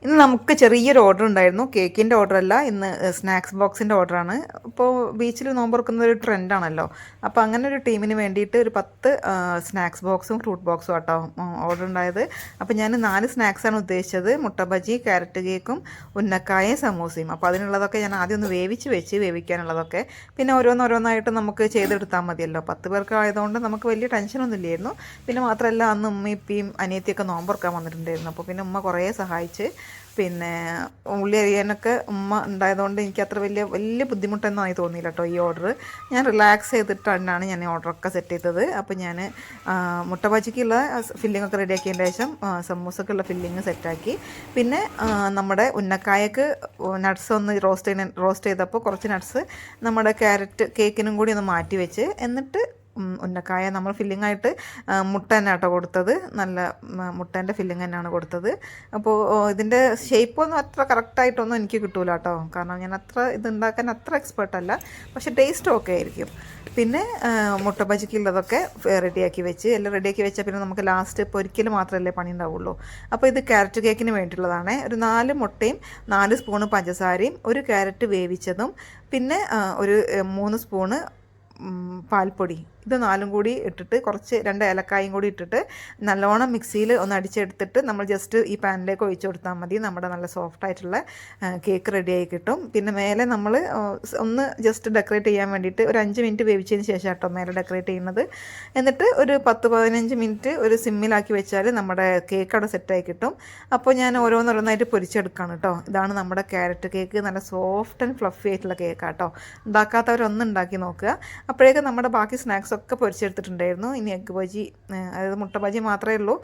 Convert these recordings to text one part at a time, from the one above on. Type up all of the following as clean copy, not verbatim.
ഇന്ന് നമുക്ക് ചെറിയൊരു ഓർഡർ ഉണ്ടായിരുന്നു. കേക്കിൻ്റെ ഓർഡറല്ല, ഇന്ന് സ്നാക്സ് ബോക്സിൻ്റെ ഓർഡറാണ്. ഇപ്പോൾ ബീച്ചിൽ നോമ്പുറക്കുന്ന ഒരു ട്രെൻഡാണല്ലോ. അപ്പോൾ അങ്ങനെ ഒരു ടീമിന് വേണ്ടിയിട്ട് ഒരു 10 സ്നാക്സ് ബോക്സും ഫ്രൂട്ട് ബോക്സും ആട്ടോ ഓർഡർ ഉണ്ടായത്. അപ്പോൾ ഞാൻ 4 സ്നാക്സാണ് ഉദ്ദേശിച്ചത്. മുട്ട ബജി, ക്യാരറ്റ് കേക്കും, ഉന്നക്കായയും സമൂസയും. അപ്പോൾ അതിനുള്ളതൊക്കെ ഞാൻ ആദ്യം ഒന്ന് വേവിക്കാനുള്ളതൊക്കെ. പിന്നെ ഓരോന്നോരോന്നായിട്ട് നമുക്ക് ചെയ്തെടുത്താൽ മതിയല്ലോ. 10 പേർക്ക് ആയതുകൊണ്ട് നമുക്ക് വലിയ ടെൻഷനൊന്നും ഇല്ലായിരുന്നു. പിന്നെ മാത്രമല്ല, അന്ന് ഉമ്മയും ഇപ്പിയും അനിയത്തിയൊക്കെ നോമ്പുറക്കാൻ വന്നിട്ടുണ്ടായിരുന്നു. അപ്പോൾ പിന്നെ ഉമ്മ കുറേ സഹായിച്ച്. പിന്നെ ഉള്ളി അരിയാനൊക്കെ ഉമ്മ ഉണ്ടായതുകൊണ്ട് എനിക്ക് അത്ര വലിയ ബുദ്ധിമുട്ടൊന്നും ആയി തോന്നിയില്ല കേട്ടോ ഈ ഓർഡർ. ഞാൻ റിലാക്സ് ചെയ്തിട്ടാണ് ഞാൻ ഈ ഓർഡറൊക്കെ സെറ്റ് ചെയ്തത്. അപ്പോൾ ഞാൻ മുട്ട ബജിക്കുള്ള ഫില്ലിങ്ങൊക്കെ റെഡിയാക്കിയതിന് ശേഷം സമൂസക്കുള്ള ഫില്ലിങ് സെറ്റാക്കി. പിന്നെ നമ്മുടെ ഉന്നക്കായക്ക് നട്ട്സ് ഒന്ന് റോസ്റ്റ് ചെയ്തപ്പോൾ കുറച്ച് നട്ട്സ് നമ്മുടെ ക്യാരറ്റ് കേക്കിനും കൂടി ഒന്ന് മാറ്റി വെച്ച്, എന്നിട്ട് ഉന്നക്കായ നമ്മൾ ഫില്ലിങ്ങായിട്ട് മുട്ട തന്നെ കേട്ടോ കൊടുത്തത്. നല്ല മുട്ടേൻ്റെ ഫില്ലിങ് തന്നെയാണ് കൊടുത്തത്. അപ്പോൾ ഇതിൻ്റെ ഷേപ്പൊന്നും അത്ര കറക്റ്റായിട്ടൊന്നും എനിക്ക് കിട്ടൂല കേട്ടോ, കാരണം ഞാൻ ഇതുണ്ടാക്കാൻ അത്ര എക്സ്പേർട്ടല്ല. പക്ഷേ ടേസ്റ്റ് ഓക്കെ ആയിരിക്കും. പിന്നെ മുട്ട ബജിക്കുള്ളതൊക്കെ റെഡിയാക്കി വെച്ച്, എല്ലാം റെഡിയാക്കി വെച്ചാൽ പിന്നെ നമുക്ക് ലാസ്റ്റ് പൊരിക്കൽ മാത്രമല്ലേ പണി ഉണ്ടാവുള്ളൂ. അപ്പോൾ ഇത് ക്യാരറ്റ് കേക്കിന് വേണ്ടിയിട്ടുള്ളതാണ്. ഒരു 4 മുട്ടയും 4 സ്പൂണ് പഞ്ചസാരയും 1 ക്യാരറ്റ് വേവിച്ചതും പിന്നെ ഒരു 3 സ്പൂണ് പാൽപ്പൊടി, ഇത് 4ഉം കൂടി ഇട്ടിട്ട് കുറച്ച് 2 ഏലക്കായും കൂടി ഇട്ടിട്ട് നല്ലോണം മിക്സിയിൽ ഒന്ന് അടിച്ചെടുത്തിട്ട് നമ്മൾ ജസ്റ്റ് ഈ പാനിലേക്ക് ഒഴിച്ചു കൊടുത്താൽ മതി. നമ്മുടെ നല്ല സോഫ്റ്റ് ആയിട്ടുള്ള കേക്ക് റെഡിയായി കിട്ടും. പിന്നെ മേലെ നമ്മൾ ഒന്ന് ജസ്റ്റ് ഡെക്കറേറ്റ് ചെയ്യാൻ വേണ്ടിയിട്ട് ഒരു 5 മിനിറ്റ് വേവിച്ചതിന് ശേഷം കേട്ടോ മേലെ ഡെക്കറേറ്റ് ചെയ്യുന്നത്. എന്നിട്ട് ഒരു 10-15 മിനിറ്റ് ഒരു സിമ്മിലാക്കി വെച്ചാൽ നമ്മുടെ കേക്ക് അവിടെ സെറ്റായി കിട്ടും. അപ്പോൾ ഞാൻ ഓരോന്നോരോന്നായിട്ട് പൊരിച്ചെടുക്കുകയാണ് കേട്ടോ. ഇതാണ് നമ്മുടെ ക്യാരറ്റ് കേക്ക്. നല്ല സോഫ്റ്റ് ആൻഡ് ഫ്ലഫി ആയിട്ടുള്ള കേക്കാണ് കേട്ടോ. ഉണ്ടാക്കാത്തവരൊന്നും ഉണ്ടാക്കി നോക്കുക. അപ്പോഴേക്കും നമ്മുടെ ബാക്കി സ്നാക്സൊക്കെ പൊരിച്ചെടുത്തിട്ടുണ്ടായിരുന്നു. ഇനി എഗ്ഗ് ബജി, അതായത് മുട്ട ബജി മാത്രമേ ഉള്ളൂ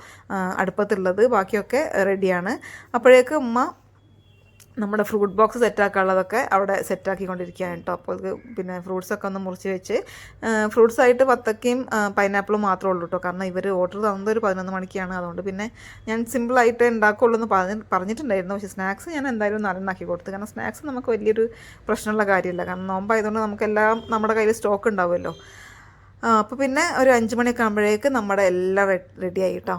അടുപ്പത്തുള്ളത്, ബാക്കിയൊക്കെ റെഡിയാണ്. അപ്പോഴേക്കും ഉമ്മ നമ്മുടെ ഫ്രൂട്ട് ബോക്സ് സെറ്റാക്കാനുള്ളതൊക്കെ അവിടെ സെറ്റാക്കിക്കൊണ്ടിരിക്കുകയാണ് കേട്ടോ. അപ്പോൾ പിന്നെ ഫ്രൂട്ട്സൊക്കെ ഒന്ന് മുറിച്ച് വെച്ച്, ഫ്രൂട്ട്സായിട്ട് വത്തക്കയും പൈനാപ്പിളും മാത്രമേ ഉള്ളൂ കേട്ടോ, കാരണം ഇവർ ഓർഡർ തന്നത് ഒരു 11 മണിക്കാണ്. അതുകൊണ്ട് പിന്നെ ഞാൻ സിമ്പിളായിട്ട് ഉണ്ടാക്കുള്ളൂ എന്ന് പറഞ്ഞിട്ടുണ്ടായിരുന്നു. പക്ഷേ സ്നാക്സ് ഞാൻ എന്തായാലും 4 ആക്കി കൊടുത്തു, കാരണം സ്നാക്സ് നമുക്ക് വലിയൊരു പ്രശ്നമുള്ള കാര്യമില്ല, കാരണം നോമ്പായതുകൊണ്ട് നമുക്കെല്ലാം നമ്മുടെ കയ്യിൽ സ്റ്റോക്ക് ഉണ്ടാവുമല്ലോ. അപ്പോൾ പിന്നെ ഒരു 5 മണിയൊക്കെ ആകുമ്പോഴേക്ക് നമ്മുടെ എല്ലാം റെഡിയായി കേട്ടോ.